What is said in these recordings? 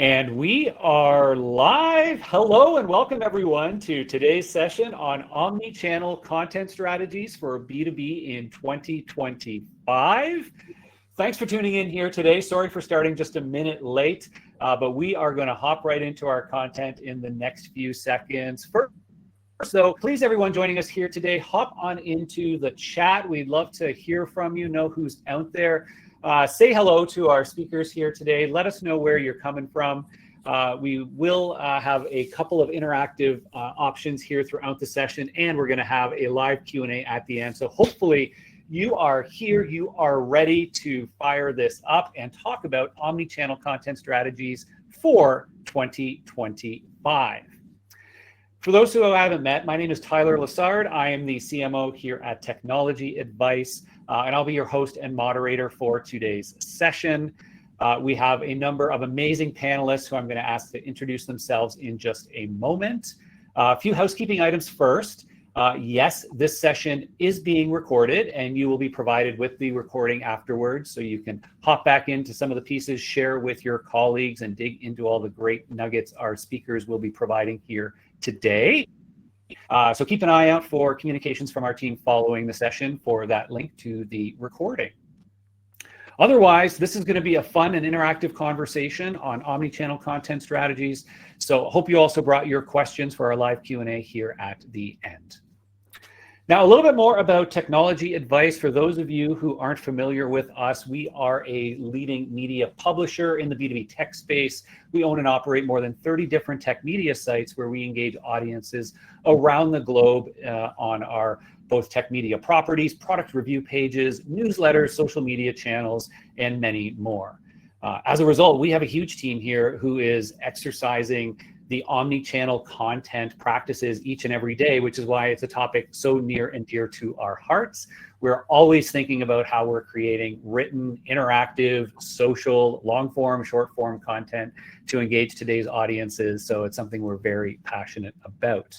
And we are live. Hello and welcome everyone to today's session on omni-channel content strategies for B2B in 2025. Thanks for tuning in here today. Sorry for starting just a minute late, but we are going to hop right into our content in the next few seconds. First, so please, everyone joining us here today, hop on into the chat. We'd love to hear from you, know who's out there. Say hello to our speakers here today. Let us know where you're coming from. We will have a couple of interactive options here throughout the session, and we're going to have a live Q&A at the end. So hopefully you are here, you are ready to fire this up and talk about omni-channel content strategies for 2025. For those who haven't met, my name is Tyler Lassard. I am the CMO here at Technology Advice, and I'll be your host and moderator for today's session. We have a number of amazing panelists who I'm going to ask to introduce themselves in just a moment. A few housekeeping items first. Yes, this session is being recorded, and you will be provided with the recording afterwards, so you can hop back into some of the pieces, share with your colleagues, and dig into all the great nuggets our speakers will be providing here today. So keep an eye out for communications from our team following the session for that link to the recording. Otherwise, this is going to be a fun and interactive conversation on omni-channel content strategies. So I hope you also brought your questions for our live Q&A here at the end. Now, a little bit more about Technology Advice. For those of you who aren't familiar with us, we are a leading media publisher in the B2B tech space. We own and operate more than 30 different tech media sites where we engage audiences around the globe on our both tech media properties, product review pages, newsletters, social media channels, and many more. As a result, we have a huge team here who is exercising the omni-channel content practices each and every day, which is why it's a topic so near and dear to our hearts. We're always thinking about how we're creating written, interactive, social, long-form, short-form content to engage today's audiences. So it's something we're very passionate about.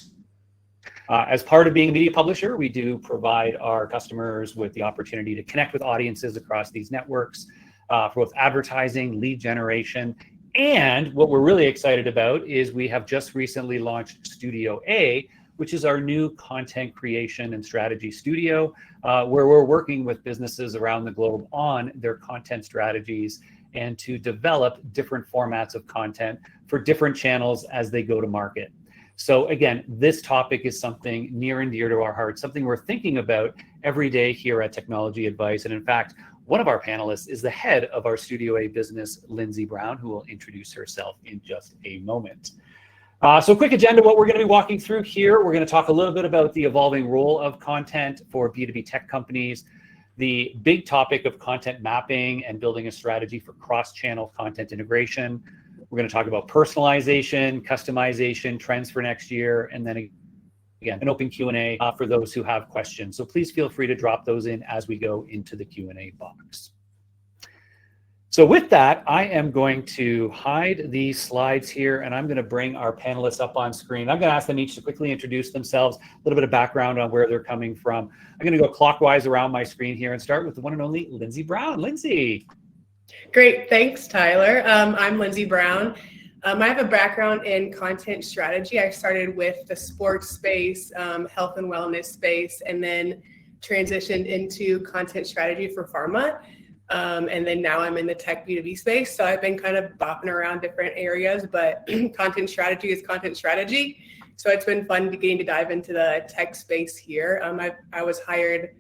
As part of being a media publisher, we do provide our customers with the opportunity to connect with audiences across these networks for both advertising, lead generation, and what we're really excited about is we have just recently launched Studio A, which is our new content creation and strategy studio, where we're working with businesses around the globe on their content strategies and to develop different formats of content for different channels as they go to market. So again, this topic is something near and dear to our hearts, something we're thinking about every day here at Technology Advice. And in fact, one of our panelists is the head of our Studio A business, Lindsay Brown, who will introduce herself in just a moment. So quick agenda, what we're going to be walking through here. We're going to talk a little bit about the evolving role of content for B2B tech companies, the big topic of content mapping and building a strategy for cross-channel content integration. We're going to talk about personalization, customization, trends for next year, and then again, an open Q&A for those who have questions. So please feel free to drop those in as we go into the Q&A box. So with that, I am going to hide these slides here, and I'm going to bring our panelists up on screen. I'm going to ask them each to quickly introduce themselves, a little bit of background on where they're coming from. I'm going to go clockwise around my screen here and start with the one and only Lindsay Brown. Lindsay. Great, thanks, Tyler. I'm Lindsay Brown. I have a background in content strategy. I started with the sports space, health and wellness space, and then transitioned into content strategy for pharma. And then now I'm in the tech B2B space. So I've been kind of bopping around different areas, but content strategy is content strategy. So it's been fun getting to dive into the tech space here. I was hired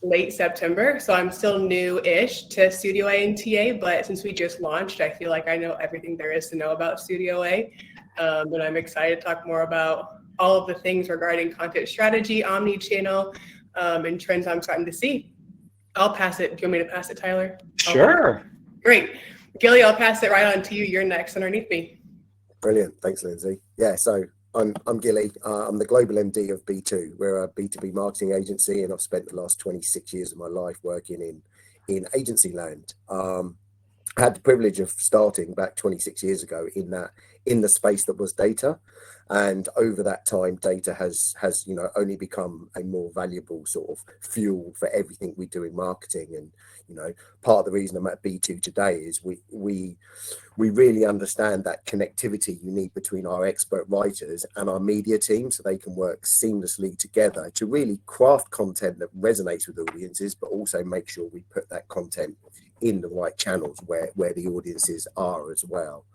late September, so I'm still new-ish to Studio A and TA, but since we just launched, I feel like I know everything there is to know about Studio A. And I'm excited to talk more about all of the things regarding content strategy, omni-channel, and trends I'm starting to see. I'll pass it. Do you want me to pass it, Tyler? Sure. Great. Gilly, I'll pass it right on to you. You're next underneath me. Brilliant. Thanks, Lindsay. Yeah, so I'm Gilly. I'm the global MD of B2. We're a B2B marketing agency, and I've spent the last 26 years of my life working in agency land. I had the privilege of starting back 26 years ago in the space that was data, and over that time, data has only become a more valuable sort of fuel for everything we do in marketing. And part of the reason I'm at B2 today is we really understand that connectivity you need between our expert writers and our media team, so they can work seamlessly together to really craft content that resonates with audiences, but also make sure we put that content in the right channels where the audiences are as well.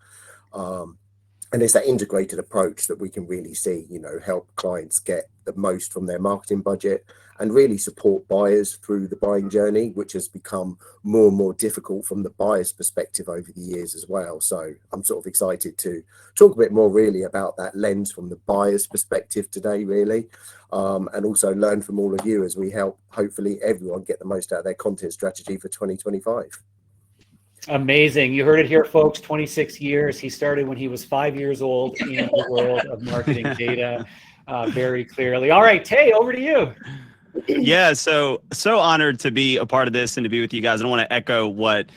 And it's that integrated approach that we can really see, help clients get the most from their marketing budget and really support buyers through the buying journey, which has become more and more difficult from the buyer's perspective over the years as well. So I'm sort of excited to talk a bit more really about that lens from the buyer's perspective today, really, and also learn from all of you as we help hopefully everyone get the most out of their content strategy for 2025. Amazing. You heard it here, folks. 26 years. He started when he was 5 years old in the world of marketing data, very clearly. All right, Tay, over to you. Yeah, so honored to be a part of this and to be with you guys. I want to echo what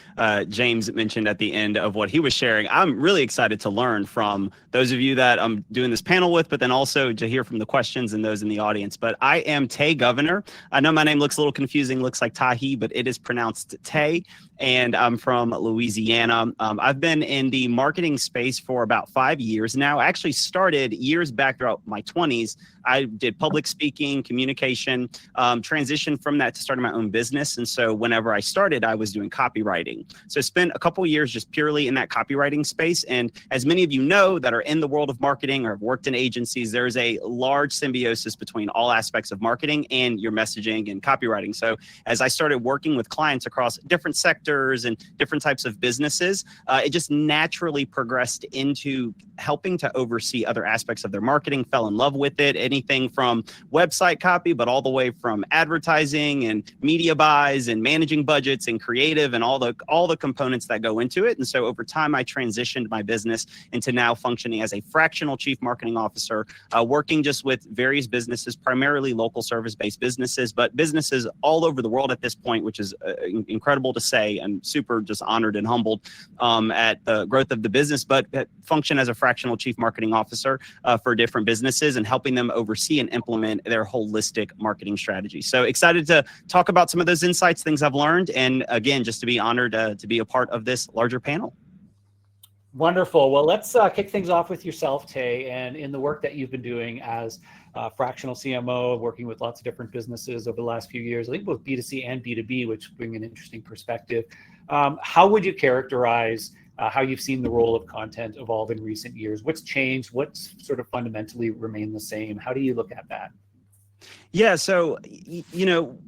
James mentioned at the end of what he was sharing. I'm really excited to learn from those of you that I'm doing this panel with, but then also to hear from the questions and those in the audience. But I am Tay Governor. I know my name looks a little confusing, looks like Tahi, but it is pronounced Tay, and I'm from Louisiana. I've been in the marketing space for about 5 years now. I actually started years back throughout my 20s. I did public speaking, communication, transitioned from that to starting my own business. And so whenever I started, I was doing copywriting. So I spent a couple years just purely in that copywriting space. And as many of you know that are in the world of marketing or have worked in agencies, there's a large symbiosis between all aspects of marketing and your messaging and copywriting. So as I started working with clients across different sectors and different types of businesses, it just naturally progressed into helping to oversee other aspects of their marketing, fell in love with it, anything from website copy, but all the way from advertising and media buys and managing budgets and creative and all the components that go into it. And so over time, I transitioned my business into now functioning as a fractional chief marketing officer, working just with various businesses, primarily local service-based businesses, but businesses all over the world at this point, which is incredible to say. I'm super just honored and humbled at the growth of the business, but function as a fractional chief marketing officer for different businesses and helping them oversee and implement their holistic marketing strategy. So excited to talk about some of those insights, things I've learned, and again, just to be honored to be a part of this larger panel. Wonderful. Well, let's kick things off with yourself, Tay, and in the work that you've been doing as fractional CMO, working with lots of different businesses over the last few years, I think both B2C and B2B, which bring an interesting perspective. How would you characterize how you've seen the role of content evolve in recent years? What's changed? What's sort of fundamentally remained the same? How do you look at that? Yeah, so,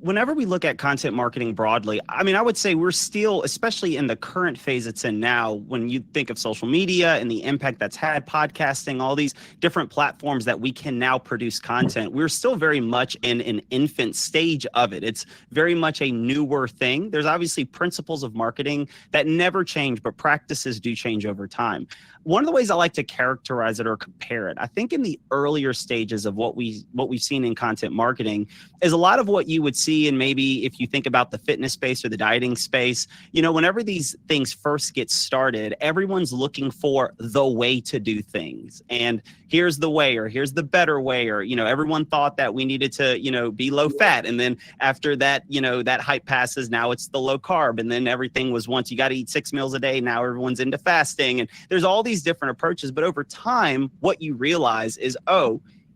whenever we look at content marketing broadly, I mean, I would say we're still, especially in the current phase it's in now, when you think of social media and the impact that's had, podcasting, all these different platforms that we can now produce content, we're still very much in an infant stage of it. It's very much a newer thing. There's obviously principles of marketing that never change, but practices do change over time. One of the ways I like to characterize it or compare it, I think in the earlier stages of what we've seen in content marketing is a lot of what you would see, and maybe if you think about the fitness space or the dieting space, whenever these things first get started, everyone's looking for the way to do things. And here's the way, or here's the better way, or, everyone thought that we needed to, be low fat. And then after that, that hype passes, now it's the low carb. And then everything was once you got to eat 6 meals a day. Now everyone's into fasting. And there's all these different approaches. But over time, what you realize is,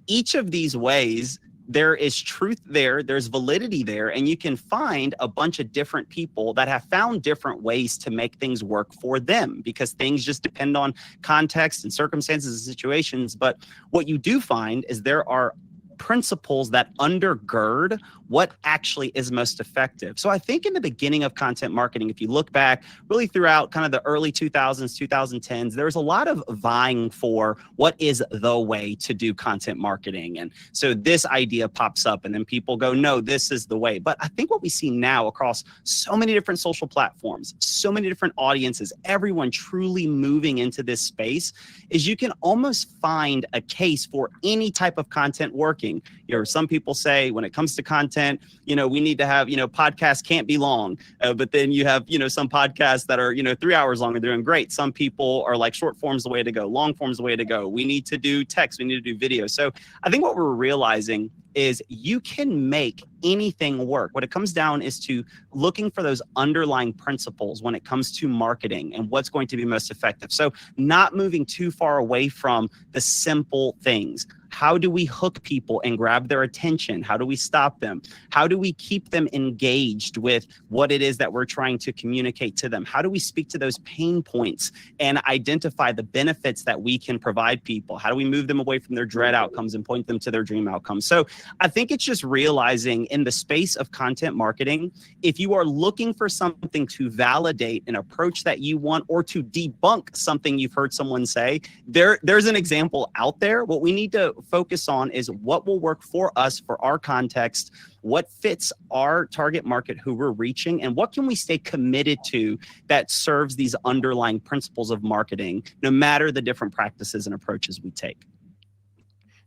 each of these ways, there is truth there, there's validity there, and you can find a bunch of different people that have found different ways to make things work for them, because things just depend on context and circumstances and situations. But what you do find is there are principles that undergird what actually is most effective. So I think in the beginning of content marketing, if you look back really throughout kind of the early 2000s, 2010s, there was a lot of vying for what is the way to do content marketing. And so this idea pops up and then people go, no, this is the way. But I think what we see now across so many different social platforms, so many different audiences, everyone truly moving into this space, is you can almost find a case for any type of content working. Some people say when it comes to content, content. We need to have, podcasts can't be long, but then you have, some podcasts that are, 3 hours long and they're doing great. Some people are like short form's the way to go, long form's the way to go. We need to do text, we need to do video. So I think what we're realizing is you can make anything work. What it comes down is to looking for those underlying principles when it comes to marketing and what's going to be most effective. So not moving too far away from the simple things. How do we hook people and grab their attention? How do we stop them? How do we keep them engaged with what it is that we're trying to communicate to them? How do we speak to those pain points and identify the benefits that we can provide people? How do we move them away from their dread outcomes and point them to their dream outcomes? So I think it's just realizing in the space of content marketing, if you are looking for something to validate an approach that you want or to debunk something you've heard someone say, there's an example out there. What we need to focus on is what will work for us, for our context, what fits our target market who we're reaching, and what can we stay committed to that serves these underlying principles of marketing, no matter the different practices and approaches we take.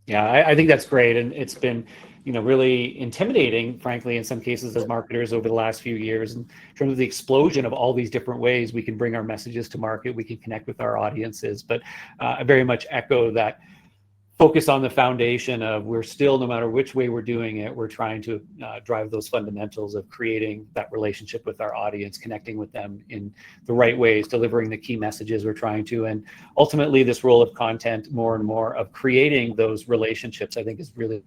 Yeah, I think that's great. And it's been, really intimidating, frankly, in some cases as marketers over the last few years in terms of the explosion of all these different ways we can bring our messages to market, we can connect with our audiences. But I very much echo that focus on the foundation of we're still, no matter which way we're doing it, we're trying to drive those fundamentals of creating that relationship with our audience, connecting with them in the right ways, delivering the key messages we're trying to. And ultimately, this role of content, more and more of creating those relationships, I think is really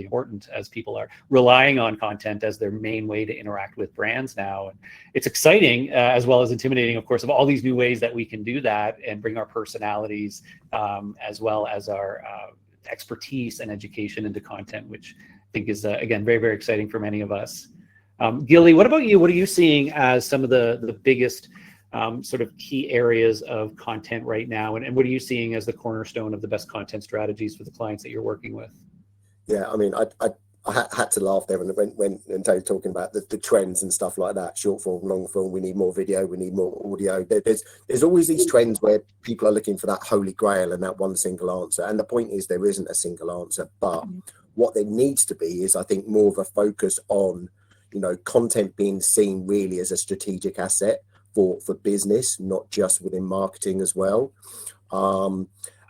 important as people are relying on content as their main way to interact with brands now. And it's exciting as well as intimidating, of course, of all these new ways that we can do that and bring our personalities as well as our expertise and education into content, which I think is, again, very, very exciting for many of us. Gilly, what about you? What are you seeing as some of the biggest sort of key areas of content right now? And what are you seeing as the cornerstone of the best content strategies for the clients that you're working with? Yeah, I mean, I had to laugh there when Tony's talking about the trends and stuff like that. Short form, long form. We need more video. We need more audio. There's always these trends where people are looking for that holy grail and that one single answer. And the point is, there isn't a single answer. But what there needs to be is, I think, more of a focus on, content being seen really as a strategic asset for business, not just within marketing as well.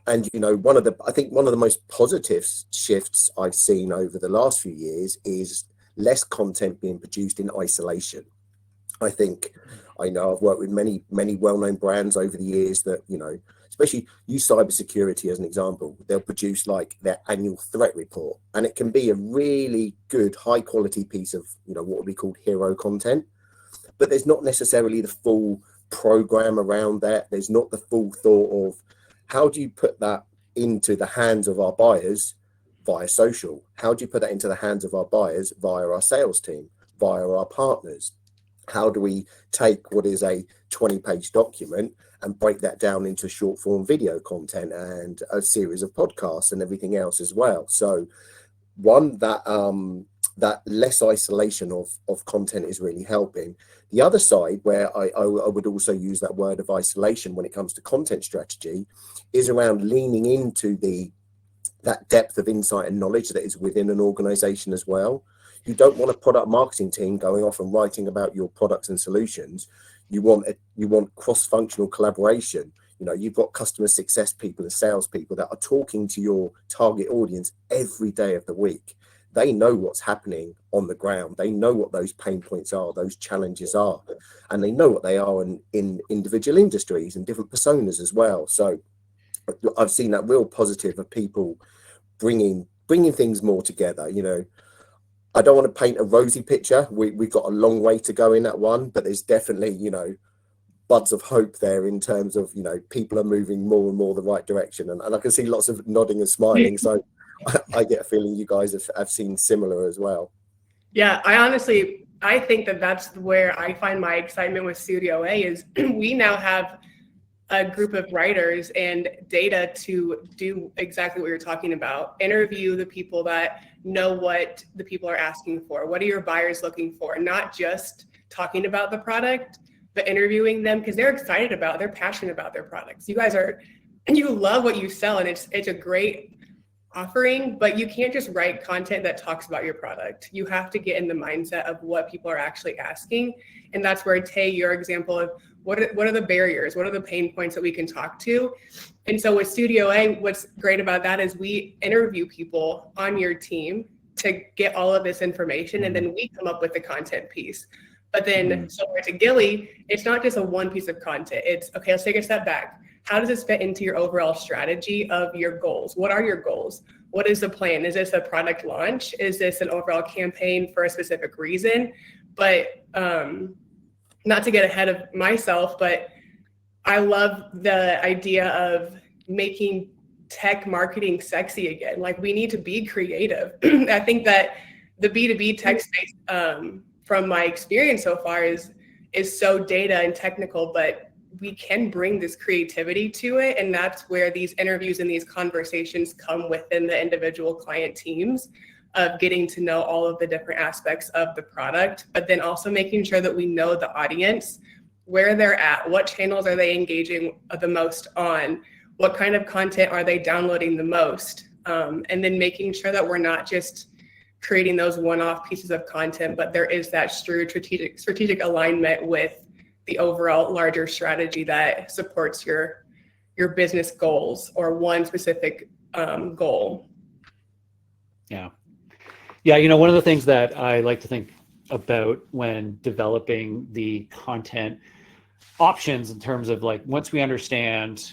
And, one of the most positive shifts I've seen over the last few years is less content being produced in isolation. I know I've worked with many, many well-known brands over the years that, especially use cybersecurity as an example. They'll produce like their annual threat report, and it can be a really good, high quality piece of, what would be called hero content. But there's not necessarily the full program around that. There's not the full thought of, how do you put that into the hands of our buyers via social? How do you put that into the hands of our buyers via our sales team, via our partners? How do we take what is a 20-page document and break that down into short form video content and a series of podcasts and everything else as well? So one, that less isolation of content is really helping. The other side, where I would also use that word of isolation when it comes to content strategy, is around leaning into that depth of insight and knowledge that is within an organization as well. You don't want a product marketing team going off and writing about your products and solutions. You want cross-functional collaboration. You've got customer success people and sales people that are talking to your target audience every day of the week. They know what's happening on the ground. They know what those pain points are, those challenges are, and they know what they are in individual industries and different personas as well. So I've seen that real positive of people bringing things more together. I don't want to paint a rosy picture. We've got a long way to go in that one, but there's definitely, buds of hope there in terms of, people are moving more and more the right direction. And I can see lots of nodding and smiling. So I get a feeling you guys have seen similar as well. Yeah, I think that's where I find my excitement with Studio A is we now have a group of writers and data to do exactly what you're talking about. Interview the people that know what the people are asking for. What are your buyers looking for? Not just talking about the product, but interviewing them because they're passionate about their products. You guys you love what you sell, and it's a great offering, but you can't just write content that talks about your product. You have to get in the mindset of what people are actually asking. And that's where, Tay, your example of what are the barriers? What are the pain points that we can talk to? And so with Studio A, what's great about that is we interview people on your team to get all of this information, and then we come up with the content piece. But then similar to Gilly, it's not just a one piece of content. It's, okay, let's take a step back. How does this fit into your overall strategy of your goals? What are your goals? What is the plan? Is this a product launch? Is this an overall campaign for a specific reason? But not to get ahead of myself, but I love the idea of making tech marketing sexy again. Like, we need to be creative. I think that the B2B tech space, from my experience so far, is so data and technical, but we can bring this creativity to it. And that's where these interviews and these conversations come within the individual client teams, of getting to know all of the different aspects of the product, but then also making sure that we know the audience, where they're at, what channels are they engaging the most on, what kind of content are they downloading the most, and then making sure that we're not just creating those one-off pieces of content, but there is that strategic alignment with the overall larger strategy that supports your business goals or one specific goal. Yeah, you know, one of the things that I like to think about when developing the content options, in terms of, like, once we understand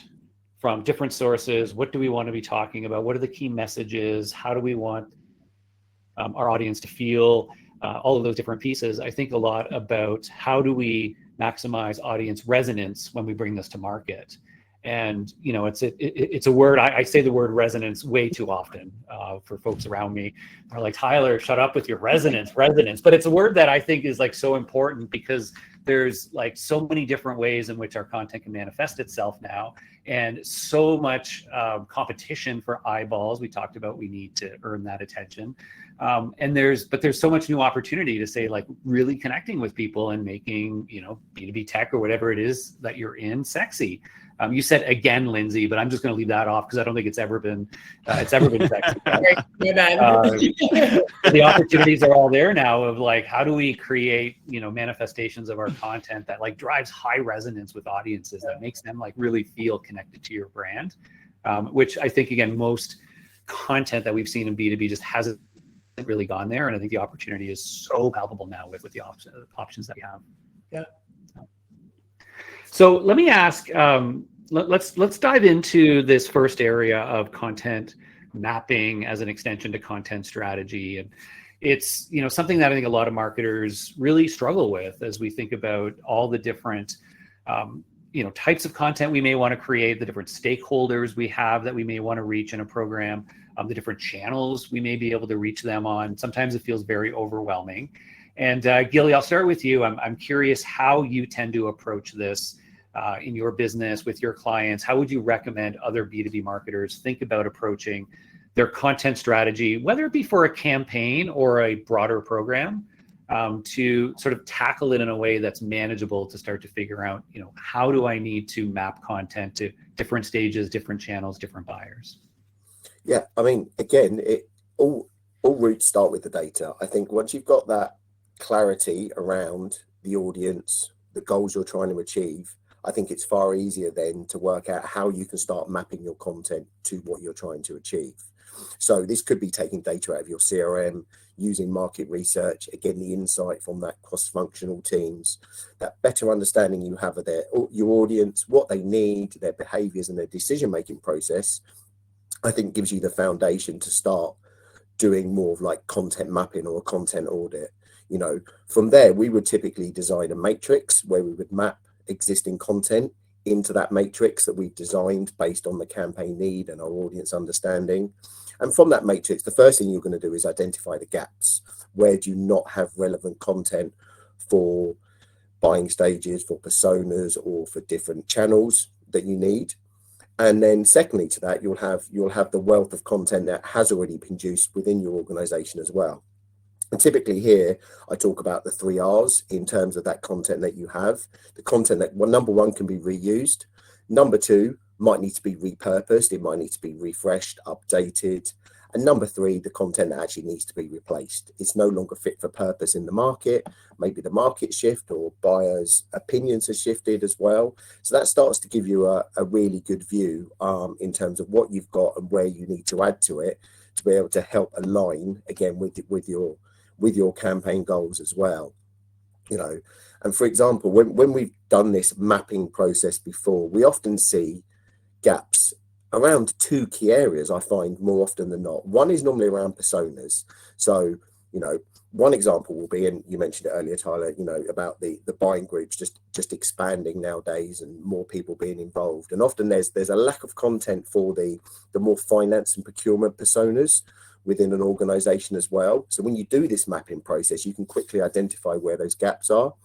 from different sources, what do we want to be talking about? What are the key messages? How do we want our audience to feel? All of those different pieces. I think a lot about how do we maximize audience resonance when we bring this to market. And, you know, it's a word, I say the word resonance way too often for folks around me. They're like, Tyler, shut up with your resonance. But it's a word that I think is, like, so important, because there's, like, so many different ways in which our content can manifest itself now, and so much competition for eyeballs. We talked about, we need to earn that attention. And there's so much new opportunity to say, like, really connecting with people and making, you know, B2B tech or whatever it is that you're in sexy. You said again, Lindsay, but I'm just going to leave that off because I don't think it's ever been sexy. The opportunities are all there now of, like, how do we create, you know, manifestations of our content that, like, drives high resonance with audiences, that makes them, like, really feel connected to your brand, which I think, again, most content that we've seen in B2B just hasn't really gone there. And I think the opportunity is so palpable now with the options that we have. Yeah. So let me ask, let's dive into this first area of content mapping as an extension to content strategy. And it's, you know, something that I think a lot of marketers really struggle with as we think about all the different, you know, types of content we may want to create, the different stakeholders we have that we may want to reach in a program, the different channels we may be able to reach them on. Sometimes it feels very overwhelming. And Gilly, I'll start with you. I'm curious how you tend to approach this in your business with your clients. How would you recommend other B2B marketers think about approaching their content strategy, whether it be for a campaign or a broader program, to sort of tackle it in a way that's manageable, to start to figure out, you know, how do I need to map content to different stages, different channels, different buyers? Yeah, I mean, again, all routes start with the data. I think once you've got that clarity around the audience, the goals you're trying to achieve, I think it's far easier then to work out how you can start mapping your content to what you're trying to achieve. So this could be taking data out of your CRM, using market research, again, the insight from that cross-functional teams, that better understanding you have of your audience, what they need, their behaviors and their decision-making process, I think gives you the foundation to start doing more of like content mapping or a content audit. You know, from there, we would typically design a matrix where we would map existing content into that matrix that we've designed based on the campaign need and our audience understanding. And from that matrix, the first thing you're going to do is identify the gaps. Where do you not have relevant content for buying stages, for personas, or for different channels that you need? And then secondly to that, you'll have the wealth of content that has already been produced within your organization as well. And typically here, I talk about the 3 R's in terms of that content that you have. The content that, well, number one, can be reused. Number two, might need to be repurposed, it might need to be refreshed, updated. And number three, the content that actually needs to be replaced. It's no longer fit for purpose in the market. Maybe the market shift or buyers' opinions have shifted as well. So that starts to give you a really good view in terms of what you've got and where you need to add to it to be able to help align again with your campaign goals as well. And for example, when we've done this mapping process before, we often see gaps around two key areas, I find, more often than not. One is normally around personas. So, one example will be, and you mentioned it earlier, Tyler, about the buying groups just expanding nowadays and more people being involved. And often there's a lack of content for the more finance and procurement personas within an organization as well. So when you do this mapping process, you can quickly identify where those gaps are.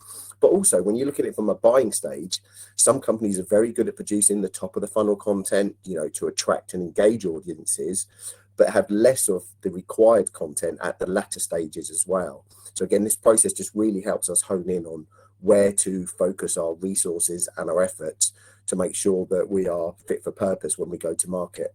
But also, when you look at it from a buying stage, some companies are very good at producing the top of the funnel content, to attract and engage audiences, but have less of the required content at the latter stages as well. So again, this process just really helps us hone in on where to focus our resources and our efforts to make sure that we are fit for purpose when we go to market.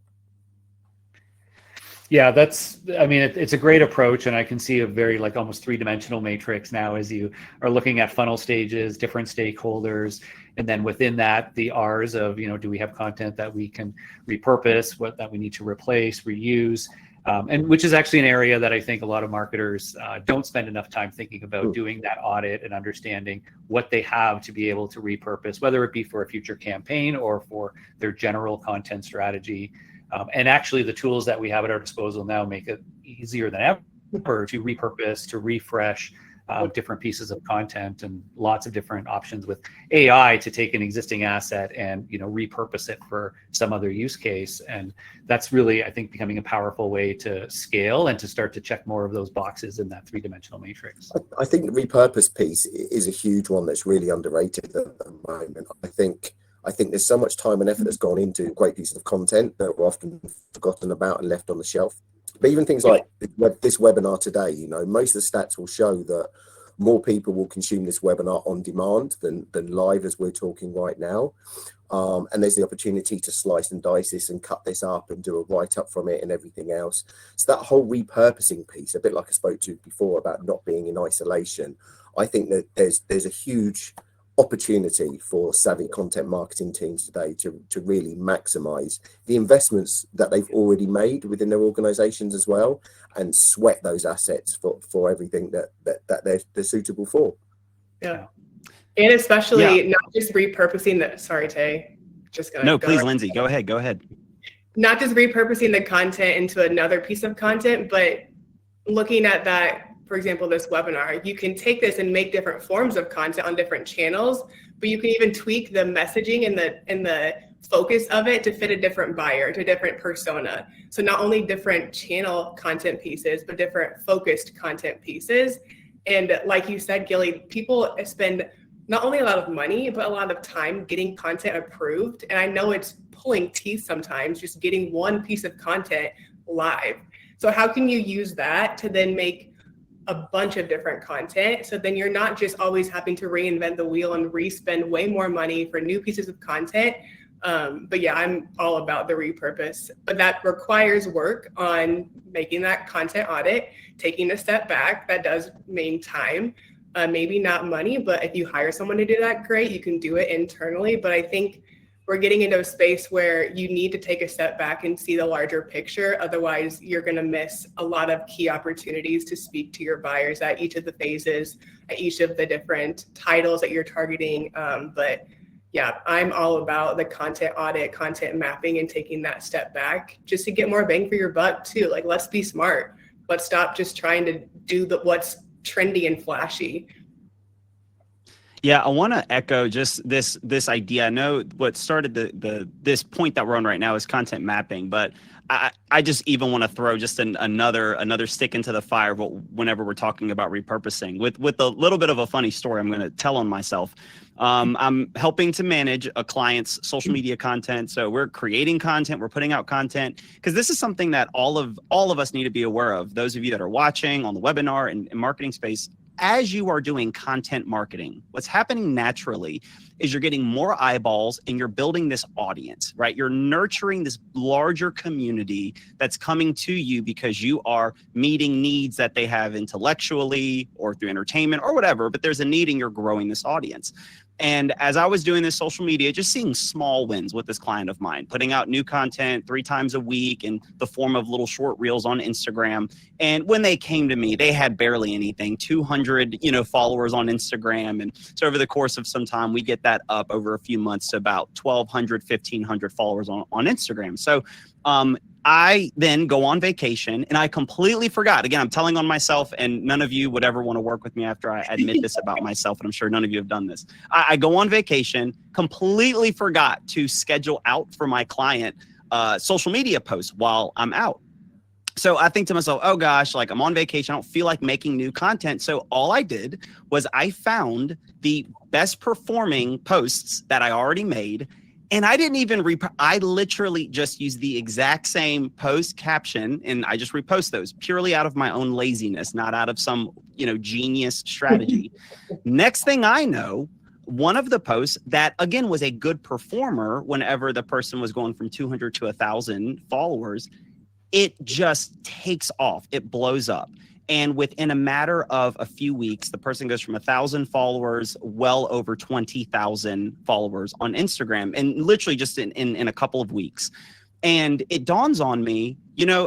Yeah, it's a great approach, and I can see a very almost three-dimensional matrix now as you are looking at funnel stages, different stakeholders, and then within that, the R's of, do we have content that we can repurpose, that we need to replace, reuse, and which is actually an area that I think a lot of marketers don't spend enough time thinking about doing that audit and understanding what they have to be able to repurpose, whether it be for a future campaign or for their general content strategy. And actually, the tools that we have at our disposal now make it easier than ever to repurpose, to refresh different pieces of content, and lots of different options with AI to take an existing asset and repurpose it for some other use case. And that's really, I think, becoming a powerful way to scale and to start to check more of those boxes in that three-dimensional matrix. I think the repurpose piece is a huge one that's really underrated at the moment. I think there's so much time and effort that's gone into great pieces of content that were often forgotten about and left on the shelf. But even things like this webinar today, most of the stats will show that more people will consume this webinar on demand than live as we're talking right now. And there's the opportunity to slice and dice this and cut this up and do a write-up from it and everything else. So that whole repurposing piece, a bit like I spoke to before about not being in isolation, I think that there's a huge opportunity for savvy content marketing teams today to really maximize the investments that they've already made within their organizations as well, and sweat those assets for everything that they're suitable for. Yeah. And especially not just repurposing the, sorry, Tay, just gonna No, please, Lindsay, go ahead. Not just repurposing the content into another piece of content, but looking at that. For example, this webinar, you can take this and make different forms of content on different channels, but you can even tweak the messaging and the focus of it to fit a different buyer, to a different persona. So not only different channel content pieces, but different focused content pieces. And like you said, Gilly, people spend not only a lot of money, but a lot of time getting content approved. And I know it's pulling teeth sometimes, just getting one piece of content live. So how can you use that to then make a bunch of different content? So then you're not just always having to reinvent the wheel and re-spend way more money for new pieces of content. But yeah, I'm all about the repurpose, but that requires work on making that content audit, taking a step back. That does mean time, maybe not money, but if you hire someone to do that, great, you can do it internally. But I think we're getting into a space where you need to take a step back and see the larger picture. Otherwise, you're going to miss a lot of key opportunities to speak to your buyers at each of the phases, at each of the different titles that you're targeting. But yeah, I'm all about the content audit, content mapping, and taking that step back just to get more bang for your buck too. Let's be smart. Let's stop just trying to do what's trendy and flashy. Yeah, I want to echo just this idea. I know what started this point that we're on right now is content mapping, but I just even want to throw just another stick into the fire whenever we're talking about repurposing. With a little bit of a funny story I'm going to tell on myself. I'm helping to manage a client's social media content. So we're creating content, we're putting out content, because this is something that all of us need to be aware of. Those of you that are watching on the webinar and marketing space, as you are doing content marketing, what's happening naturally is you're getting more eyeballs and you're building this audience, right? You're nurturing this larger community that's coming to you because you are meeting needs that they have intellectually or through entertainment or whatever, but there's a need and you're growing this audience. And as I was doing this social media, just seeing small wins with this client of mine, putting out new content 3 times a week in the form of little short reels on Instagram. And when they came to me, they had barely anything, 200, followers on Instagram. And so over the course of some time, we get that up over a few months to about 1,200, 1,500 followers on Instagram. So I then go on vacation and I completely forgot. Again, I'm telling on myself, and none of you would ever want to work with me after I admit this about myself. And I'm sure none of you have done this. I go on vacation, completely forgot to schedule out for my client social media posts while I'm out. So I think to myself, oh gosh, like I'm on vacation. I don't feel like making new content. So all I did was I found the best performing posts that I already made. And I didn't even I literally just used the exact same post caption and I just repost those purely out of my own laziness, not out of some, genius strategy. Next thing I know, one of the posts that again was a good performer whenever the person was going from 200 to 1,000 followers, it just takes off. It blows up. And within a matter of a few weeks, the person goes from 1,000 followers, well over 20,000 followers on Instagram, and literally just in a couple of weeks. And it dawns on me,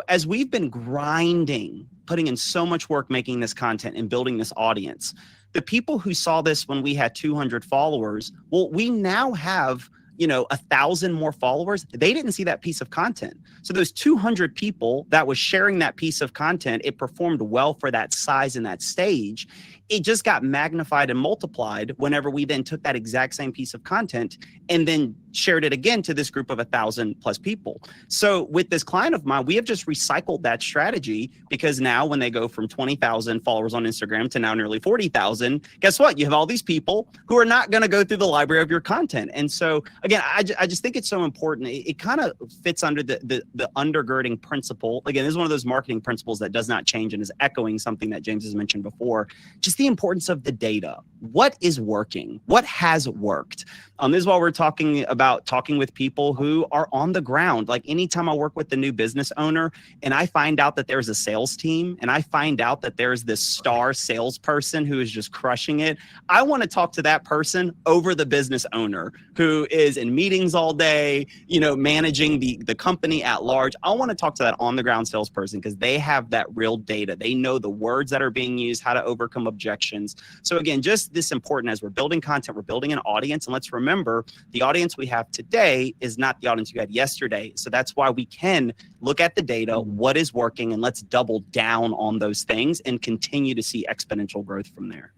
as we've been grinding, putting in so much work, making this content and building this audience, the people who saw this when we had 200 followers, well, we now have 1,000 more followers. They didn't see that piece of content. So those 200 people that was sharing that piece of content, it performed well for that size and that stage. It just got magnified and multiplied whenever we then took that exact same piece of content and then shared it again to this group of 1,000 plus people. So with this client of mine, we have just recycled that strategy because now when they go from 20,000 followers on Instagram to now nearly 40,000, guess what? You have all these people who are not going to go through the library of your content. And so again, I just think it's so important. It kind of fits under the undergirding principle. Again, this is one of those marketing principles that does not change and is echoing something that James has mentioned before. Just the importance of the data. What is working? What has worked? This is why we're talking with people who are on the ground. Like anytime I work with the new business owner and I find out that there's a sales team and I find out that there's this star salesperson who is just crushing it, I want to talk to that person over the business owner who is in meetings all day, managing the company at large. I want to talk to that on the ground salesperson because they have that real data. They know the words that are being used, how to overcome objections. So again, just this important as we're building content, we're building an audience. And let's remember the audience we have today is not the audience you had yesterday. So that's why we can look at the data, what is working, and let's double down on those things and continue to see exponential growth from there.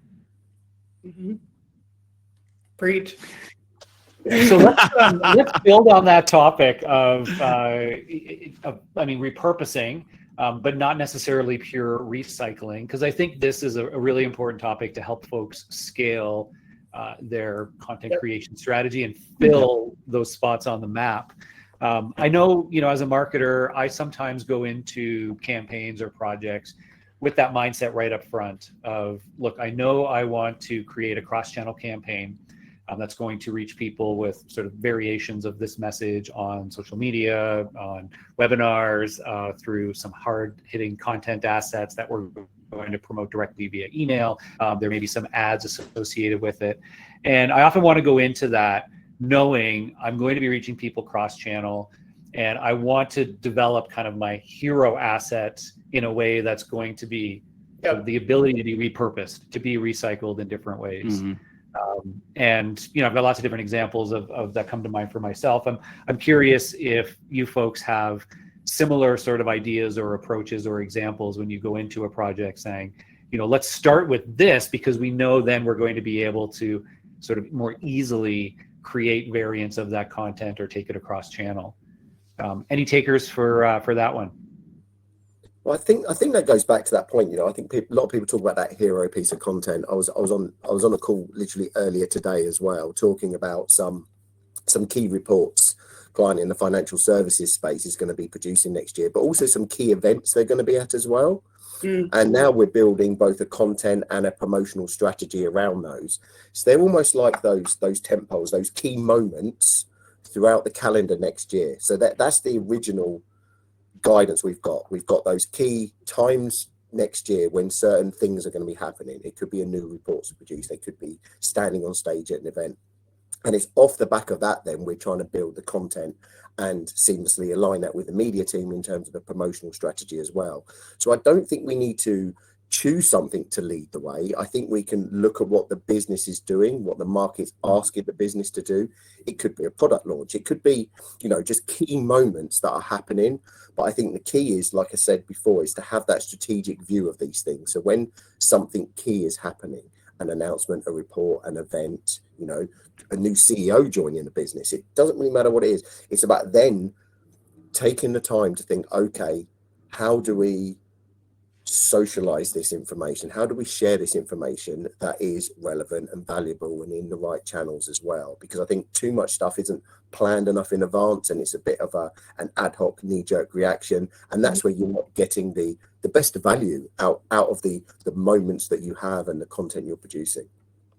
Mm-hmm. Preach. So let's build on that topic of repurposing, but not necessarily pure recycling, because I think this is a really important topic to help folks scale their content creation strategy and fill those spots on the map. I know, as a marketer, I sometimes go into campaigns or projects with that mindset right up front of, look, I know I want to create a cross-channel campaign that's going to reach people with sort of variations of this message on social media, on webinars, through some hard-hitting content assets that we're going to promote directly via email. There may be some ads associated with it. And I often want to go into that knowing I'm going to be reaching people cross-channel, and I want to develop kind of my hero asset in a way that's going to be the ability to be repurposed, to be recycled in different ways. Mm-hmm. And I've got lots of different examples of that come to mind for myself. I'm curious if you folks have similar sort of ideas or approaches or examples when you go into a project saying, let's start with this because we know then we're going to be able to sort of more easily create variants of that content or take it across channel. Any takers for that one? Well, I think that goes back to that point. I think a lot of people talk about that hero piece of content. I was on a call literally earlier today as well, talking about some key reports client in the financial services space is going to be producing next year, but also some key events they're going to be at as well. And now we're building both a content and a promotional strategy around those. So they're almost like those tent poles, those key moments throughout the calendar next year. So that's the original guidance we've got. We've got those key times next year when certain things are going to be happening. It could be a new report to produce. They could be standing on stage at an event. And it's off the back of that, then we're trying to build the content and seamlessly align that with the media team in terms of the promotional strategy as well. So I don't think we need to choose something to lead the way. I think we can look at what the business is doing, what the market's asking the business to do. It could be a product launch. It could be, just key moments that are happening. But I think the key is, like I said before, is to have that strategic view of these things. So when something key is happening, an announcement, a report, an event, a new CEO joining the business, it doesn't really matter what it is. It's about then taking the time to think, okay, how do we socialize this information? How do we share this information that is relevant and valuable and in the right channels as well? Because I think too much stuff isn't planned enough in advance, and it's a bit of an ad hoc knee-jerk reaction, and that's where you're not getting the best value out of the moments that you have and the content you're producing.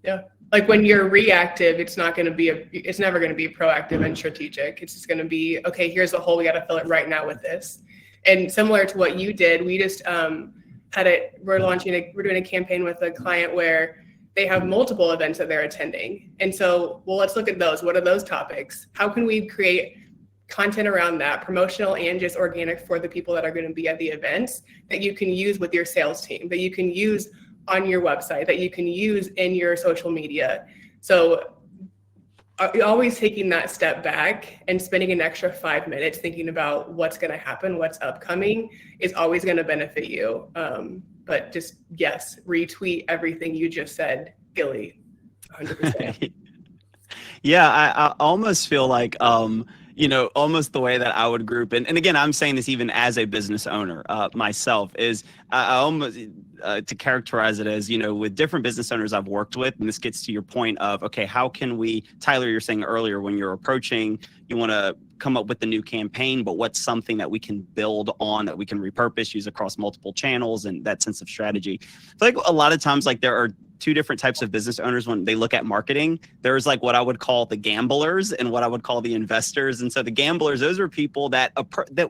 Yeah, like when you're reactive, it's never going to be proactive and strategic. It's just going to be, okay, here's a hole, we got to fill it right now with this. And similar to what you did, we just we're doing a campaign with a client where they have multiple events that they're attending. And so, let's look at those. What are those topics? How can we create content around that, promotional and just organic, for the people that are going to be at the events, that you can use with your sales team, that you can use on your website, that you can use in your social media. So always taking that step back and spending an extra 5 minutes thinking about what's going to happen, what's upcoming, is always going to benefit you. But just, yes, retweet everything you just said, Gilly, 100%. Yeah, I almost feel like, almost the way that I would group, and again, I'm saying this even as a business owner myself, is I almost, to characterize it as, with different business owners I've worked with, and this gets to your point of, okay, how can we, Tyler, you're saying earlier, when you're approaching, you want to come up with a new campaign, but what's something that we can build on, that we can repurpose, use across multiple channels, and that sense of strategy. I feel like a lot of times, like, there are two different types of business owners when they look at marketing. There's like what I would call the gamblers and what I would call the investors. And so the gamblers, those are people that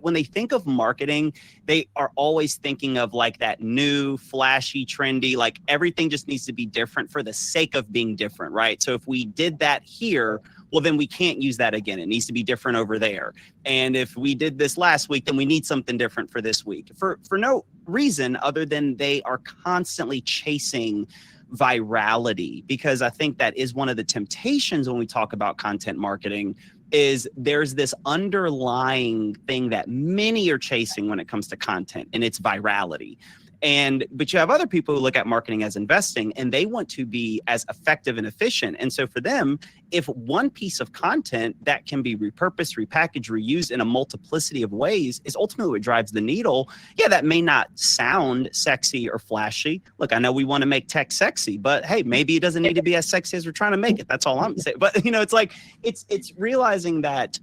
when they think of marketing, they are always thinking of like that new, flashy, trendy, like everything just needs to be different for the sake of being different, right? So if we did that here, well, then we can't use that again. It needs to be different over there. And if we did this last week, then we need something different for this week, for no reason other than they are constantly chasing virality. Because I think that is one of the temptations when we talk about content marketing, is there's this underlying thing that many are chasing when it comes to content, and it's virality. But you have other people who look at marketing as investing, and they want to be as effective and efficient. And so for them, if one piece of content that can be repurposed, repackaged, reused in a multiplicity of ways is ultimately what drives the needle, yeah, that may not sound sexy or flashy. Look, I know we want to make tech sexy, but hey, maybe it doesn't need to be as sexy as we're trying to make it. That's all I'm saying. But it's like, it's realizing that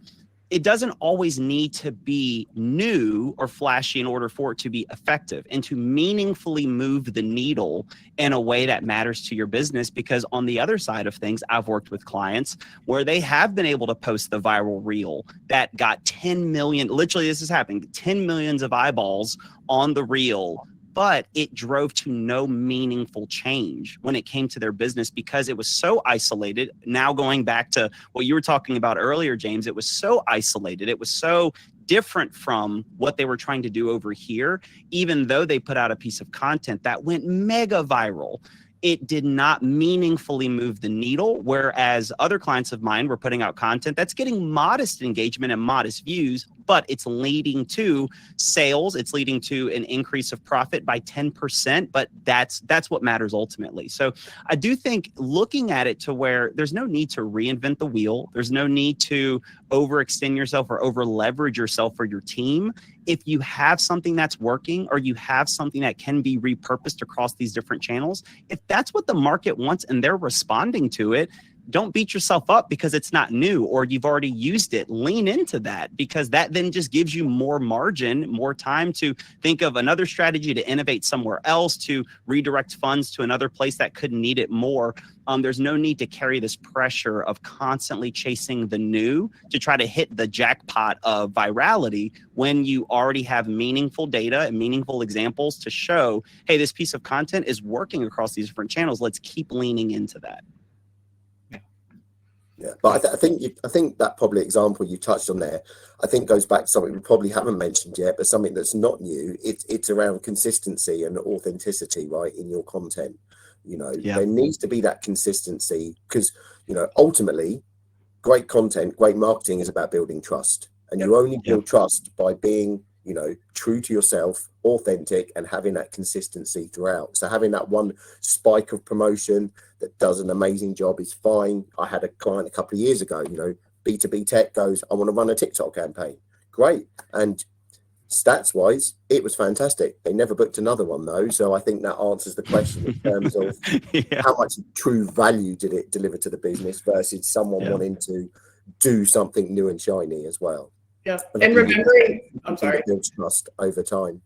it doesn't always need to be new or flashy in order for it to be effective and to meaningfully move the needle in a way that matters to your business. Because on the other side of things, I've worked with clients where they have been able to post the viral reel that got 10 million, literally this is happening, 10 millions of eyeballs on the reel, but it drove to no meaningful change when it came to their business because it was so isolated. Now going back to what you were talking about earlier, James, it was so isolated. It was so different from what they were trying to do over here. Even though they put out a piece of content that went mega viral, it did not meaningfully move the needle, whereas other clients of mine were putting out content that's getting modest engagement and modest views, but it's leading to sales. It's leading to an increase of profit by 10%, but that's what matters ultimately. So I do think looking at it to where there's no need to reinvent the wheel. There's no need to overextend yourself or over leverage yourself for your team. If you have something that's working or you have something that can be repurposed across these different channels, if that's what the market wants and they're responding to it, don't beat yourself up because it's not new or you've already used it. Lean into that, because that then just gives you more margin, more time to think of another strategy, to innovate somewhere else, to redirect funds to another place that could need it more. There's no need to carry this pressure of constantly chasing the new to try to hit the jackpot of virality when you already have meaningful data and meaningful examples to show, hey, this piece of content is working across these different channels. Let's keep leaning into that. Yeah, but I think that probably example you touched on there, I think goes back to something we probably haven't mentioned yet, but something that's not new. It's around consistency and authenticity, right, in your content. There needs to be that consistency, because ultimately, great content, great marketing is about building trust, and you only build trust by being true to yourself, authentic, and having that consistency throughout. So having that one spike of promotion that does an amazing job is fine. I had a client a couple of years ago, B2B tech goes, I want to run a TikTok campaign. Great. And stats wise, it was fantastic. They never booked another one though. So I think that answers the question in terms of how much true value did it deliver to the business versus someone wanting to do something new and shiny as well. Yeah, and remembering, I'm sorry. Builds trust over time.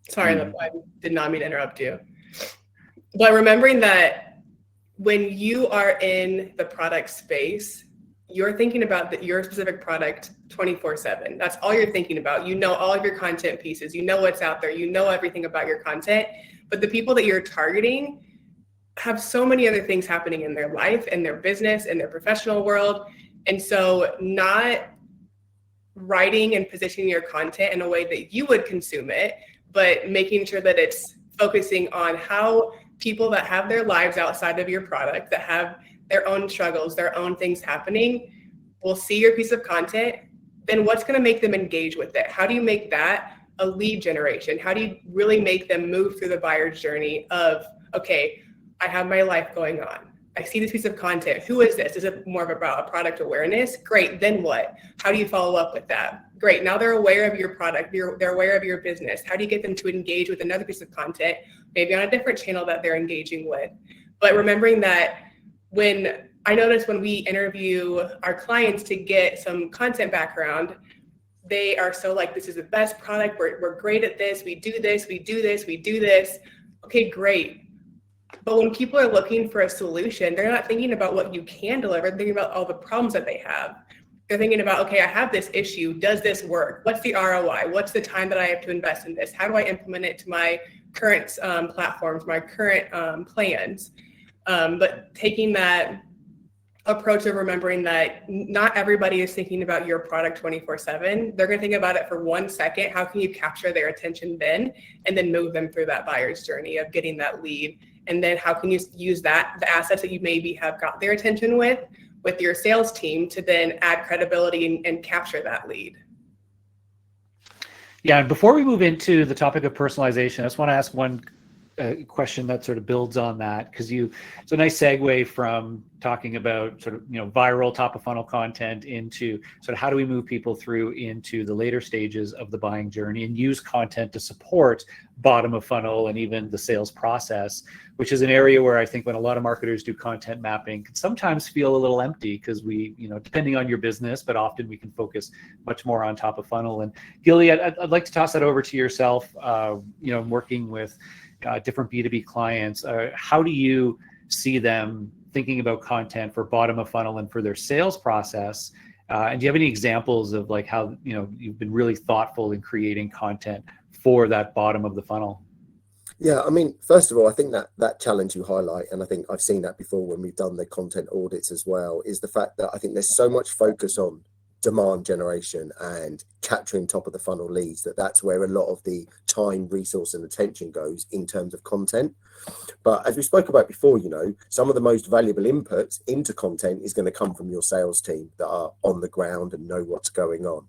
Sorry, I did not mean to interrupt you. But remembering that when you are in the product space, you're thinking about your specific product 24/7. That's all you're thinking about. You know all of your content pieces. You know what's out there. You know everything about your content. But the people that you're targeting have so many other things happening in their life, in their business, in their professional world. And so not writing and positioning your content in a way that you would consume it, but making sure that it's focusing on how people that have their lives outside of your product, that have their own struggles, their own things happening, will see your piece of content. Then what's going to make them engage with it? How do you make that a lead generation? How do you really make them move through the buyer's journey of, okay, I have my life going on. I see this piece of content. Who is this? Is it more of about a product awareness? Great. Then what? How do you follow up with that? Great. Now they're aware of your product. They're aware of your business. How do you get them to engage with another piece of content, maybe on a different channel that they're engaging with? But remembering that when we interview our clients to get some content background, they are so like, this is the best product. We're great at this. We do this. We do this. We do this. Okay, great. But when people are looking for a solution, they're not thinking about what you can deliver. They're thinking about all the problems that they have. They're thinking about, okay, I have this issue. Does this work? What's the ROI? What's the time that I have to invest in this? How do I implement it to my current platforms, my current plans? But taking that approach of remembering that not everybody is thinking about your product 24/7. They're going to think about it for 1 second. How can you capture their attention then, and then move them through that buyer's journey of getting that lead? And then how can you use that, the assets that you maybe have got their attention with your sales team, to then add credibility and capture that lead? Yeah, and before we move into the topic of personalization, I just want to ask one question that sort of builds on that, because it's a nice segue from talking about sort of viral top of funnel content into sort of how do we move people through into the later stages of the buying journey and use content to support bottom of funnel and even the sales process, which is an area where I think when a lot of marketers do content mapping can sometimes feel a little empty, because we, depending on your business, but often we can focus much more on top of funnel. And Gilly, I'd like to toss that over to yourself, working with different B2B clients. How do you see them thinking about content for bottom of funnel and for their sales process? And do you have any examples of like how you've been really thoughtful in creating content for that bottom of the funnel? Yeah, I mean, first of all, I think that challenge you highlight, and I think I've seen that before when we've done the content audits as well, is the fact that I think there's so much focus on demand generation and capturing top of the funnel leads that's where a lot of the time, resource, and attention goes in terms of content. But as we spoke about before, some of the most valuable inputs into content is going to come from your sales team that are on the ground and know what's going on.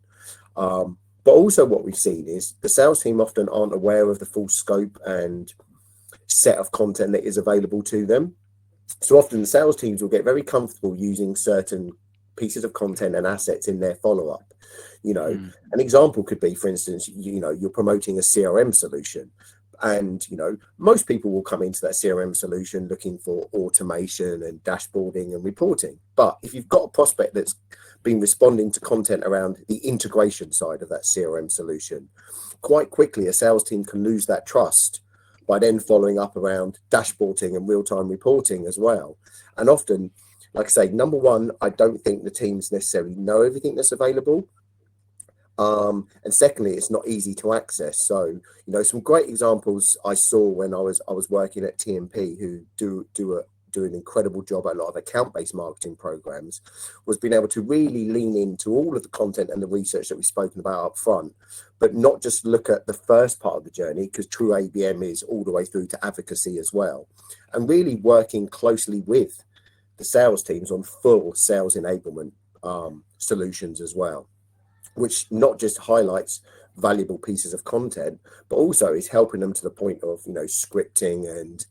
But also what we've seen is the sales team often aren't aware of the full scope and set of content that is available to them. So often the sales teams will get very comfortable using certain pieces of content and assets in their follow-up. An example could be, for instance, you're promoting a CRM solution. And, most people will come into that CRM solution looking for automation and dashboarding and reporting. But if you've got a prospect that's been responding to content around the integration side of that CRM solution, quite quickly a sales team can lose that trust by then following up around dashboarding and real-time reporting as well. And often, like I say, number one, I don't think the teams necessarily know everything that's available. And secondly, it's not easy to access. So, some great examples I saw when I was working at TMP, who do an incredible job at a lot of account-based marketing programs, was being able to really lean into all of the content and the research that we've spoken about up front, but not just look at the first part of the journey, because true ABM is all the way through to advocacy as well, and really working closely with the sales teams on full sales enablement solutions as well, which not just highlights valuable pieces of content, but also is helping them to the point of, scripting and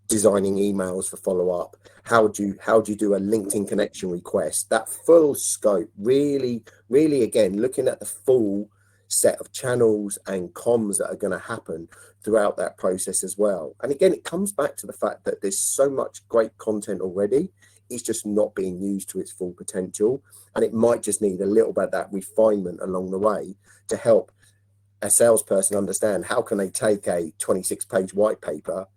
designing emails for follow-up. How do you do a LinkedIn connection request? That full scope, really, again, looking at the full set of channels and comms that are going to happen throughout that process as well. And again, it comes back to the fact that there's so much great content already. It's just not being used to its full potential. And it might just need a little bit of that refinement along the way to help a salesperson understand how can they take a 26-page white paper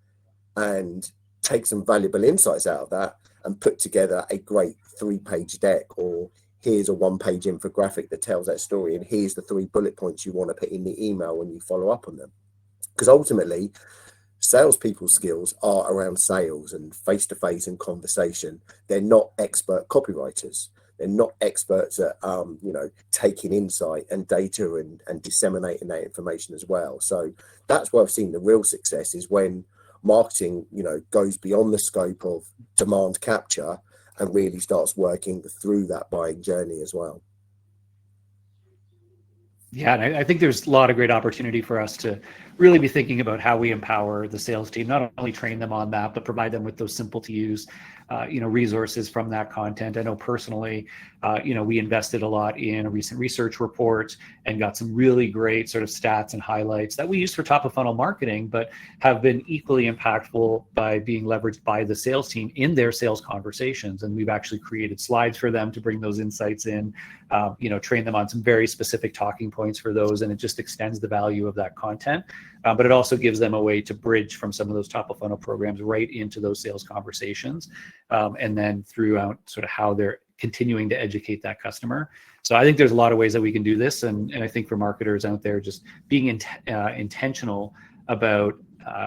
and take some valuable insights out of that and put together a great 3-page deck, or here's a 1-page infographic that tells that story, and here's the 3 bullet points you want to put in the email when you follow up on them. Because ultimately, salespeople's skills are around sales and face-to-face and conversation. They're not expert copywriters. They're not experts at, taking insight and data and disseminating that information as well. So that's where I've seen the real success, is when marketing, goes beyond the scope of demand capture and really starts working through that buying journey as well. Yeah, and I think there's a lot of great opportunity for us to really be thinking about how we empower the sales team, not only train them on that, but provide them with those simple to use, resources from that content. I know personally, we invested a lot in a recent research report and got some really great sort of stats and highlights that we use for top of funnel marketing, but have been equally impactful by being leveraged by the sales team in their sales conversations. And we've actually created slides for them to bring those insights in, train them on some very specific talking points for those, and it just extends the value of that content. But it also gives them a way to bridge from some of those top of funnel programs right into those sales conversations, and then throughout sort of how they're continuing to educate that customer. So I think there's a lot of ways that we can do this. And I think for marketers out there, just being intentional about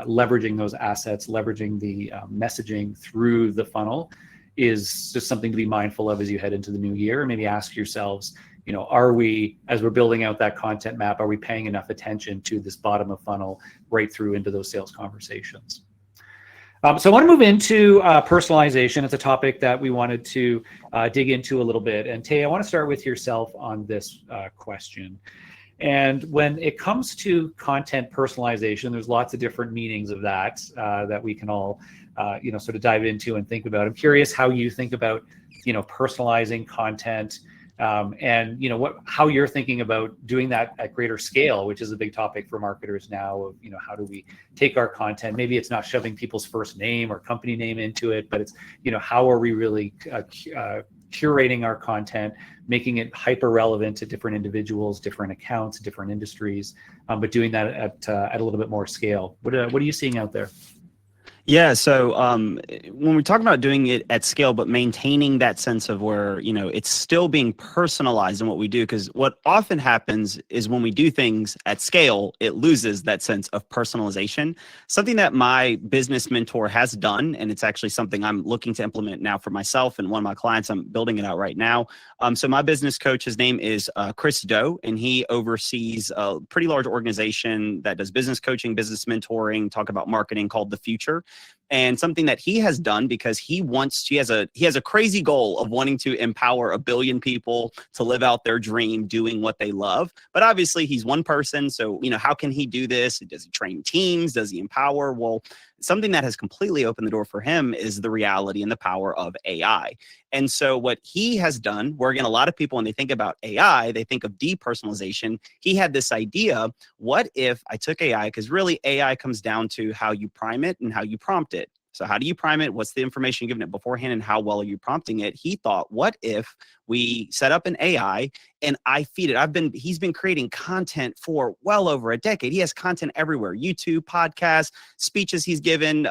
leveraging those assets, leveraging the messaging through the funnel is just something to be mindful of as you head into the new year. Maybe ask yourselves, are we, as we're building out that content map, are we paying enough attention to this bottom of funnel right through into those sales conversations? So I want to move into personalization. It's a topic that we wanted to dig into a little bit. And Tay, I want to start with yourself on this question. And when it comes to content personalization, there's lots of different meanings of that that we can all, sort of dive into and think about. I'm curious how you think about, personalizing content. And how you're thinking about doing that at greater scale, which is a big topic for marketers now. Of how do we take our content? Maybe it's not shoving people's first name or company name into it, but it's how are we really curating our content, making it hyper relevant to different individuals, different accounts, different industries, but doing that at a little bit more scale. What are you seeing out there? Yeah. So when we're talking about doing it at scale, but maintaining that sense of where, it's still being personalized in what we do, because what often happens is when we do things at scale, it loses that sense of personalization. Something that my business mentor has done, and it's actually something I'm looking to implement now for myself and one of my clients. I'm building it out right now. So my business coach, his name is Chris Doe, and he oversees a pretty large organization that does business coaching, business mentoring, talk about marketing, called The Future. And something that he has done, because he has a crazy goal of wanting to empower 1 billion people to live out their dream doing what they love. But obviously he's one person. So, how can he do this? Does he train teams? Does he empower? Well, something that has completely opened the door for him is the reality and the power of AI. And so what he has done, where again, a lot of people, when they think about AI, they think of depersonalization. He had this idea, what if I took AI, because really AI comes down to how you prime it and how you prompt it. So how do you prime it? What's the information you're giving it beforehand, and how well are you prompting it? He thought, what if we set up an AI and I feed it? He's been creating content for well over a decade. He has content everywhere: YouTube, podcasts, speeches he's given,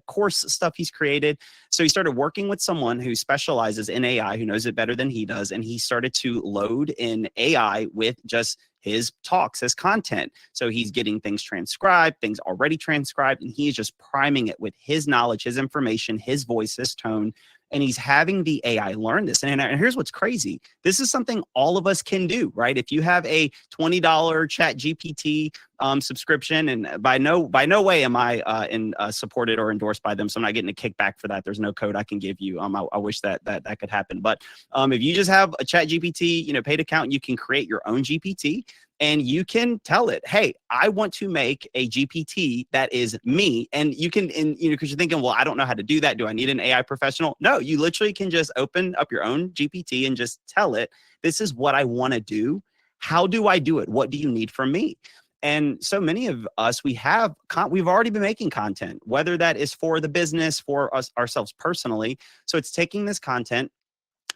course stuff he's created. So he started working with someone who specializes in AI, who knows it better than he does. And he started to load in AI with just his talks, his content. So he's getting things transcribed, things already transcribed, and he's just priming it with his knowledge, his information, his voice, his tone. And he's having the AI learn this. And here's what's crazy. This is something all of us can do, right? If you have a $20 Chat GPT subscription, and by no way am I supported or endorsed by them, so I'm not getting a kickback for that. There's no code I can give you. I wish that could happen. But if you just have a Chat GPT, paid account, you can create your own GPT. And you can tell it, hey, I want to make a GPT that is me. And you can, because you're thinking, well, I don't know how to do that. Do I need an AI professional? No, you literally can just open up your own GPT and just tell it, this is what I want to do. How do I do it? What do you need from me? And so many of us, we've already been making content, whether that is for the business, for us ourselves personally. So it's taking this content,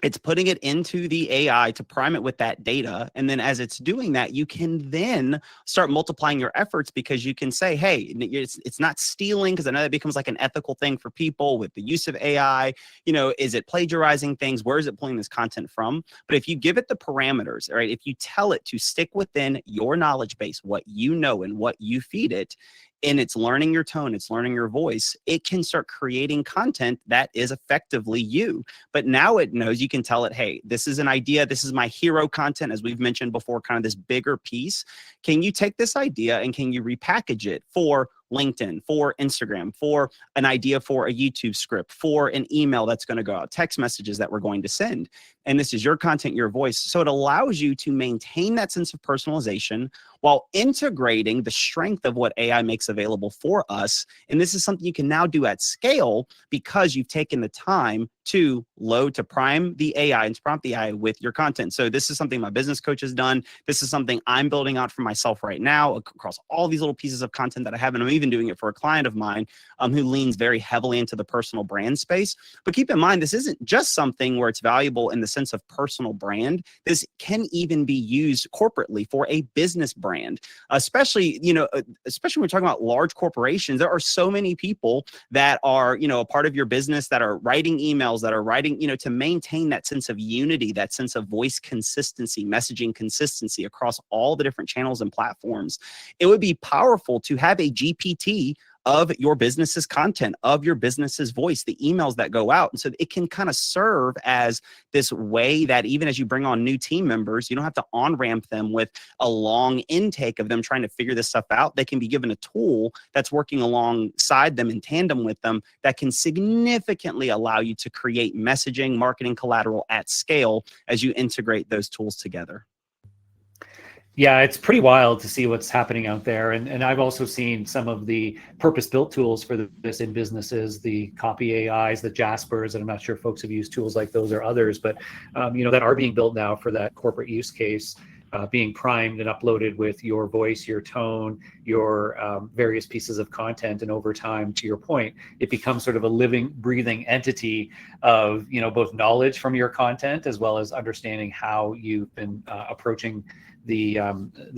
it's putting it into the AI to prime it with that data. And then as it's doing that, you can then start multiplying your efforts, because you can say, hey, it's not stealing, because I know that becomes like an ethical thing for people with the use of AI. Is it plagiarizing things? Where is it pulling this content from? But if you give it the parameters, right, if you tell it to stick within your knowledge base, what you know and what you feed it, and it's learning your tone, it's learning your voice, it can start creating content that is effectively you. But now it knows, you can tell it, hey, this is an idea, this is my hero content, as we've mentioned before, kind of this bigger piece. Can you take this idea and can you repackage it for LinkedIn, for Instagram, for an idea for a YouTube script, for an email that's going to go out, text messages that we're going to send? And this is your content, your voice. So it allows you to maintain that sense of personalization while integrating the strength of what AI makes available for us. And this is something you can now do at scale, because you've taken the time to prime the AI and to prompt the AI with your content. So this is something my business coach has done. This is something I'm building out for myself right now across all these little pieces of content that I have. And I'm even doing it for a client of mine who leans very heavily into the personal brand space. But keep in mind, this isn't just something where it's valuable in the sense of personal brand. This can even be used corporately for a business brand, especially when we're talking about large corporations. There are so many people that are, a part of your business that are writing emails, that are writing, to maintain that sense of unity, that sense of voice consistency, messaging consistency across all the different channels and platforms. It would be powerful to have a GPT of your business's content, of your business's voice, the emails that go out. And so it can kind of serve as this way that even as you bring on new team members, you don't have to on-ramp them with a long intake of them trying to figure this stuff out. They can be given a tool that's working alongside them in tandem with them that can significantly allow you to create messaging, marketing collateral at scale as you integrate those tools together. Yeah, it's pretty wild to see what's happening out there. And I've also seen some of the purpose-built tools for this in businesses, the copy AIs, the Jaspers, and I'm not sure if folks have used tools like those or others, but that are being built now for that corporate use case, being primed and uploaded with your voice, your tone, your various pieces of content. And over time, to your point, it becomes sort of a living, breathing entity of, both knowledge from your content, as well as understanding how you've been approaching the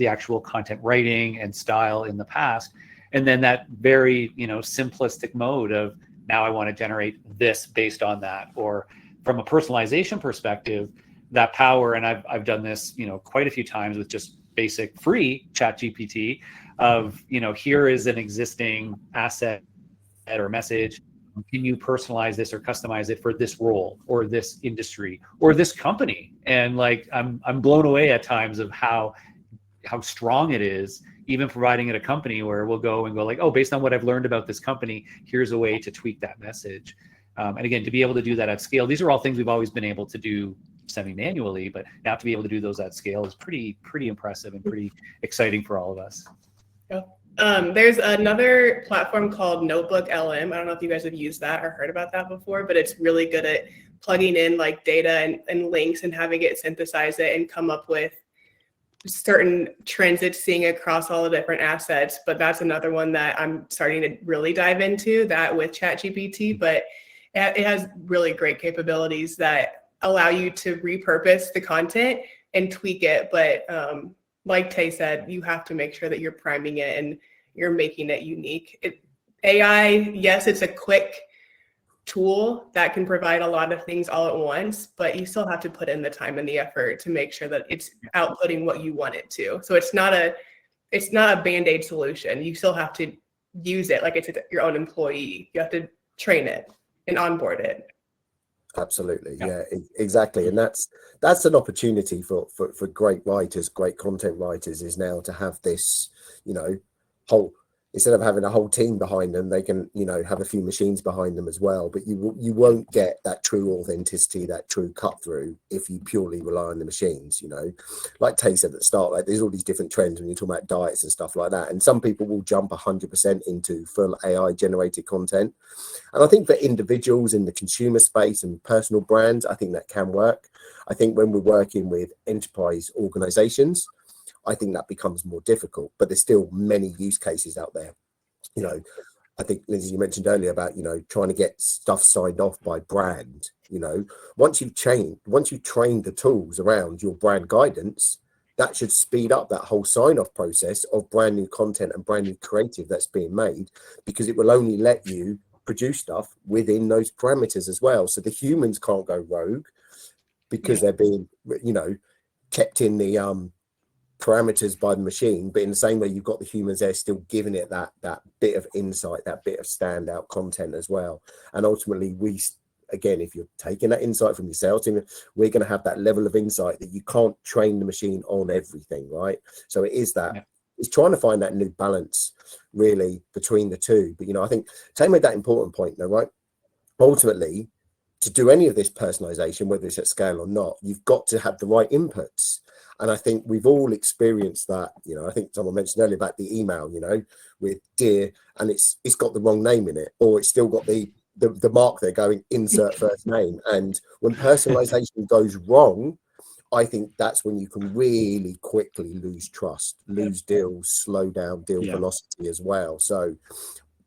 actual content writing and style in the past. And then that very, simplistic mode of, now I want to generate this based on that. Or from a personalization perspective, that power, and I've done this, quite a few times with just basic free Chat GPT of, here is an existing asset or message. Can you personalize this or customize it for this role or this industry or this company? And like, I'm blown away at times of how strong it is, even providing it a company where we'll go like, oh, based on what I've learned about this company, here's a way to tweak that message. And again, to be able to do that at scale, these are all things we've always been able to do semi-manually, but now to be able to do those at scale is pretty impressive and pretty exciting for all of us. Yeah. There's another platform called Notebook LM. I don't know if you guys have used that or heard about that before, but it's really good at plugging in like data and links and having it synthesize it and come up with certain trends it's seeing across all the different assets. But that's another one that I'm starting to really dive into, that with ChatGPT. But it has really great capabilities that allow you to repurpose the content and tweak it. But like Tay said, you have to make sure that you're priming it and you're making it unique. AI, yes, it's a quick tool that can provide a lot of things all at once, but you still have to put in the time and the effort to make sure that it's outputting what you want it to. So it's not a Band-Aid solution. You still have to use it like it's your own employee. You have to train it and onboard it. Absolutely. Yeah, exactly. And that's an opportunity for great writers, great content writers, is now to have this, whole, instead of having a whole team behind them, they can, have a few machines behind them as well. But you won't get that true authenticity, that true cut through, if you purely rely on the machines. Like Tay said at the start, like there's all these different trends when you talk about diets and stuff like that. And some people will jump 100% into full AI generated content. And I think for individuals in the consumer space and personal brands, I think that can work. I think when we're working with enterprise organizations, I think that becomes more difficult, but there's still many use cases out there. I think, Lindsay, you mentioned earlier about, trying to get stuff signed off by brand. Once you've trained the tools around your brand guidance, that should speed up that whole sign-off process of brand new content and brand new creative that's being made, because it will only let you produce stuff within those parameters as well. So the humans can't go rogue because they're being, kept in the parameters by the machine. But in the same way, you've got the humans there still giving it that bit of insight, that bit of standout content as well. And ultimately, again, if you're taking that insight from your sales team, we're going to have that level of insight that you can't train the machine on everything, right? So it is that. It's trying to find that new balance really between the two. But I think Tay made that important point though, right? Ultimately, to do any of this personalization, whether it's at scale or not, you've got to have the right inputs. And I think we've all experienced that. I think someone mentioned earlier about the email, with dear, and it's got the wrong name in it, or it's still got the mark there going insert first name. And when personalization goes wrong, I think that's when you can really quickly lose trust, lose deals, slow down deal velocity as well. So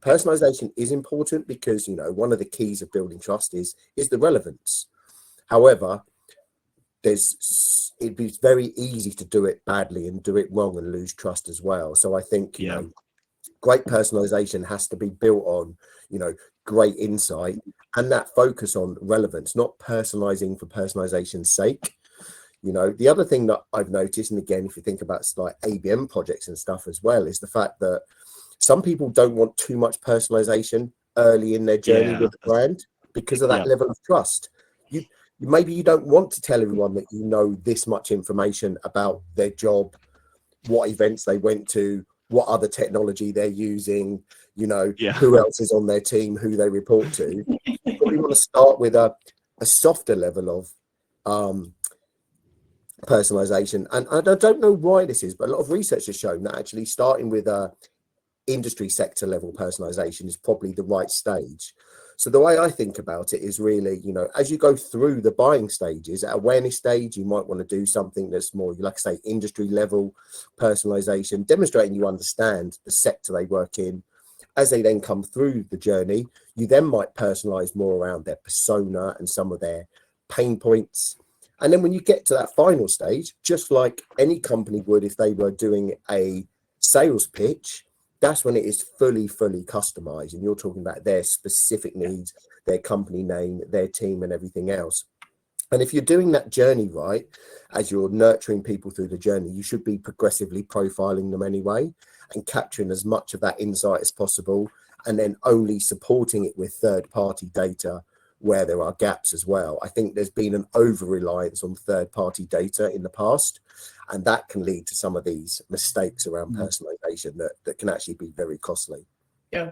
personalization is important because, one of the keys of building trust is the relevance. However, it'd be very easy to do it badly and do it wrong and lose trust as well. So I think, great personalization has to be built on, great insight and that focus on relevance, not personalizing for personalization's sake. The other thing that I've noticed, and again, if you think about like ABM projects and stuff as well, is the fact that some people don't want too much personalization early in their journey with the brand because of that level of trust. Maybe you don't want to tell everyone that you know this much information about their job, what events they went to, what other technology they're using, who else is on their team, who they report to. You probably want to start with a softer level of personalization. And I don't know why this is, but a lot of research has shown that actually starting with a industry sector level personalization is probably the right stage. So the way I think about it is really, as you go through the buying stages, at awareness stage, you might want to do something that's more, like I say, industry level personalization, demonstrating you understand the sector they work in. As they then come through the journey, you then might personalize more around their persona and some of their pain points. And then when you get to that final stage, just like any company would if they were doing a sales pitch, that's when it is fully customized. And you're talking about their specific needs, their company name, their team and everything else. And if you're doing that journey right, as you're nurturing people through the journey, you should be progressively profiling them anyway and capturing as much of that insight as possible, and then only supporting it with third-party data where there are gaps as well. I think there's been an over-reliance on third-party data in the past, and that can lead to some of these mistakes around personalization that can actually be very costly. Yeah.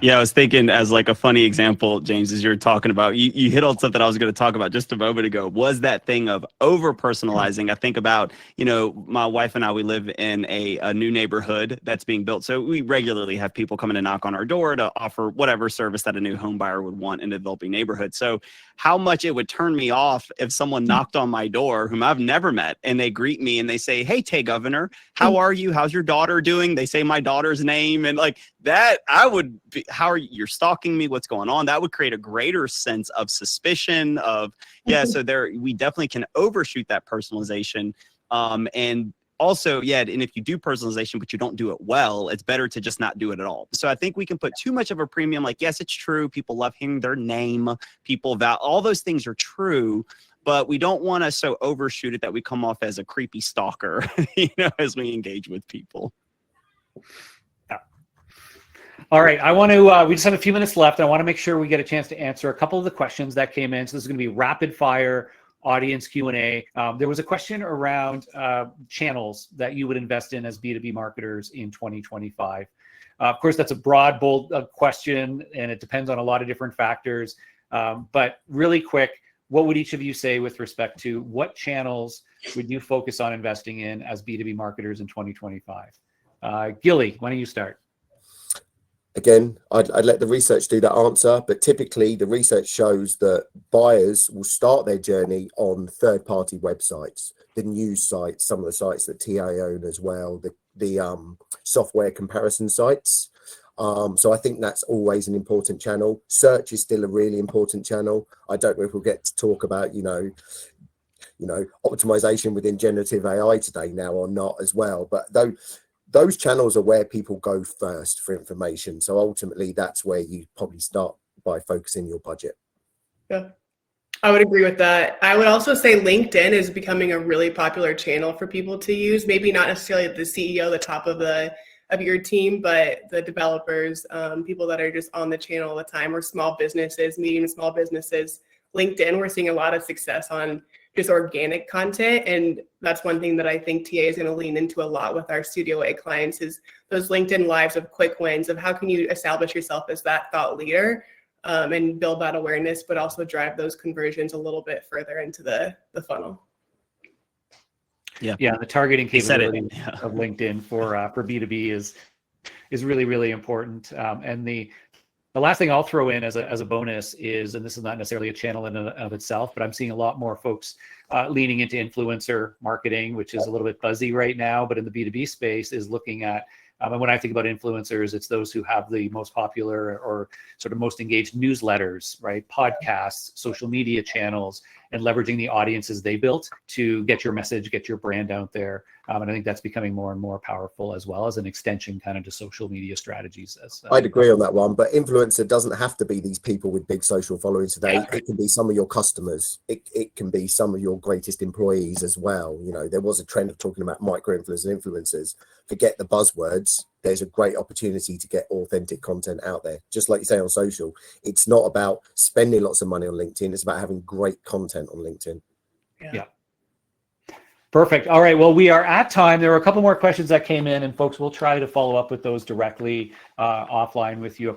Yeah, I was thinking as like a funny example, James, as you're talking about, you hit on something I was going to talk about just a moment ago, was that thing of over personalizing. I think about, my wife and I, we live in a new neighborhood that's being built. So we regularly have people coming to knock on our door to offer whatever service that a new home buyer would want in a developing neighborhood. So how much it would turn me off if someone knocked on my door whom I've never met and they greet me and they say, "Hey, Tay Governor, how are you? How's your daughter doing?" They say my daughter's name, and like that, I would be, how are you? You're stalking me? What's going on? That would create a greater sense of suspicion of, so we definitely can overshoot that personalization. And also, and if you do personalization, but you don't do it well, it's better to just not do it at all. So I think we can put too much of a premium. Like, yes, it's true. People love hearing their name. All those things are true, but we don't want to so overshoot it that we come off as a creepy stalker, as we engage with people. All right, I want to, we just have a few minutes left. And I want to make sure we get a chance to answer a couple of the questions that came in. So this is going to be rapid fire audience Q&A. There was a question around channels that you would invest in as B2B marketers in 2025. Of course, that's a broad, bold question, and it depends on a lot of different factors. But really quick, what would each of you say with respect to what channels would you focus on investing in as B2B marketers in 2025? Gilly, why don't you start? Again, I'd let the research do that answer, but typically the research shows that buyers will start their journey on third-party websites, the news sites, some of the sites that TA own as well, the software comparison sites. So I think that's always an important channel. Search is still a really important channel. I don't know if we'll get to talk about, optimization within generative AI today now or not as well, but those channels are where people go first for information. So ultimately, that's where you probably start by focusing your budget. Yeah, I would agree with that. I would also say LinkedIn is becoming a really popular channel for people to use. Maybe not necessarily the CEO, the top of your team, but the developers, people that are just on the channel all the time, or small businesses, medium and small businesses. LinkedIn, we're seeing a lot of success on just organic content. And that's one thing that I think TA is going to lean into a lot with our Studio A clients, is those LinkedIn lives of quick wins of how can you establish yourself as that thought leader, and build that awareness, but also drive those conversions a little bit further into the funnel. Yeah, the targeting capability of LinkedIn for B2B is really, really important. And the last thing I'll throw in as a bonus is, and this is not necessarily a channel in and of itself, but I'm seeing a lot more folks leaning into influencer marketing, which is a little bit buzzy right now, but in the B2B space is looking at, and when I think about influencers, it's those who have the most popular or sort of most engaged newsletters, right? Podcasts, social media channels, and leveraging the audiences they built to get your message, get your brand out there. And I think that's becoming more and more powerful as well as an extension kind of to social media strategies. I'd agree on that one, but influencer doesn't have to be these people with big social followings today. Yeah. It can be some of your customers. It can be some of your greatest employees as well. There was a trend of talking about micro-influencers and influencers. Forget the buzzwords. There's a great opportunity to get authentic content out there. Just like you say on social, it's not about spending lots of money on LinkedIn. It's about having great content on LinkedIn. Yeah. Perfect. All right. Well, we are at time. There were a couple more questions that came in, and folks, we'll try to follow up with those directly offline with you.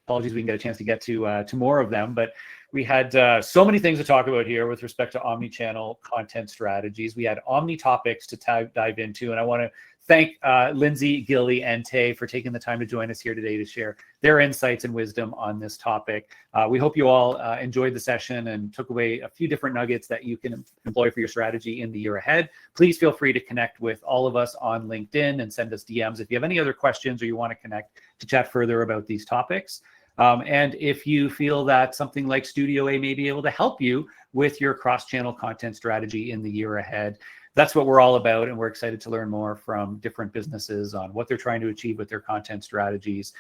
Apologies, we can get a chance to get to more of them, but we had so many things to talk about here with respect to omni-channel content strategies. We had omni topics to dive into, and I want to thank Lindsay, Gilly, and Tay for taking the time to join us here today to share their insights and wisdom on this topic. We hope you all enjoyed the session and took away a few different nuggets that you can employ for your strategy in the year ahead. Please feel free to connect with all of us on LinkedIn and send us DMs if you have any other questions or you want to connect to chat further about these topics. And if you feel that something like Studio A may be able to help you with your cross-channel content strategy in the year ahead, that's what we're all about, and we're excited to learn more from different businesses on what they're trying to achieve with their content strategies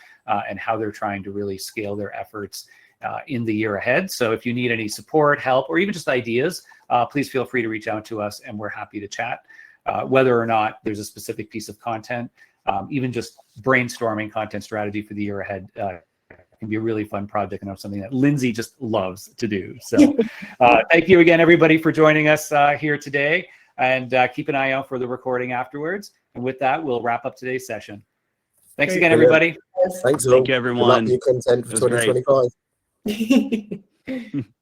and how they're trying to really scale their efforts in the year ahead. So if you need any support, help, or even just ideas, please feel free to reach out to us, and we're happy to chat. Whether or not there's a specific piece of content, even just brainstorming content strategy for the year ahead can be a really fun project, and something that Lindsay just loves to do. So thank you again, everybody, for joining us here today. And keep an eye out for the recording afterwards. And with that, we'll wrap up today's session. Thanks again, everybody. Thanks all. Thank you, Good luck everyone. with your content for It was great. 2025.